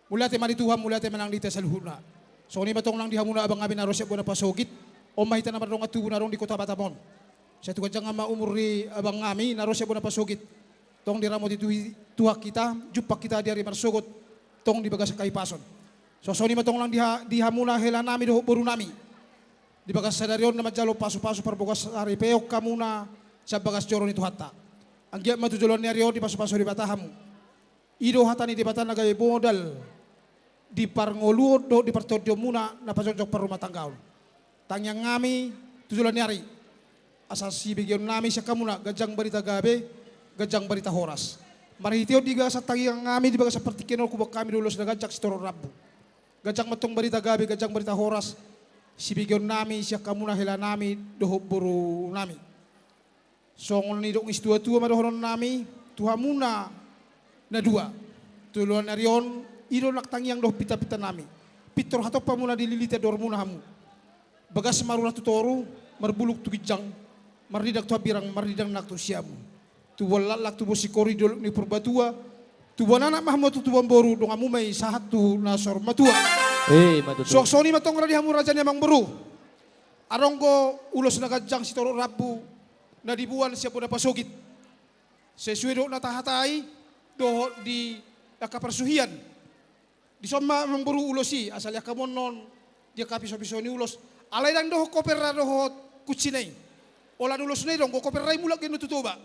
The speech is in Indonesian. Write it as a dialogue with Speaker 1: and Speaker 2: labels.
Speaker 1: Mula te mari Tuhan, mula te manang di tasaluhuna. So ni matong lang dihamuna abang amin arosya buwan na pasogit. O mahita naman rong atubo na rong di kota Batamon. Sa tuwa dyan nga maumuri abang amin arosya buwan na pasogit. Tong diramo di tuha kita, jupak kita di hari marsugot. Tong di bagas kaipason. So ni matong lang dihamuna hela nami doho buru nami. Di bagas sadarion na majalo paso-paso parbukas hari peok kamuna sa bagas joro ni Tuhata. Ang giyak matujulon ni Aryo di paso-paso di batahamu. Ido hatani di batan nagay modal di parngoluod do di partodyo muna na pasojok par rumah tanggaon. Tangyang ngami tujulan ni Ari. Asal sibigyon nami siya kamuna gajang barita gabe, gajang barita horas. Marihityo di ga sa tangyang ngami di baga sa partikinol kubak kami dulos na gajak si Toro Rabu. Gajang matong barita gabe, gajang barita horas. Sibigyon nami siya kamuna hila nami doho buru nami. So ngon ni dong istua-tua madohonon nami tuha muna na dua. Tuluan Aryon iro naktangyang doh pita-pita nami. Pitor hatok pa muna dililita dor muna hamu. Bagas maruna tutoru, marbuluk tu kijang, maridak tu habirang, maridang nak tu siamu. Tu walalak tu bosi koridor ni perbatua, tu wanana mahmu tu tuan boru dong amu may sahat tu nasor matua. Sok-soni matong radi hamu raja nyamang beru. Aronggo ulos na kajang si Toro Rabu na dibuan siya po na pasugit. Sesuai do na tahatai, doho di kapersuhian. Di soma memburu ulosi asal yakamon non dia kapiso-piso ni ulos alay dang doho kopera doho kutsinay ola ulos nay dong ko kopera mulak genu tutuba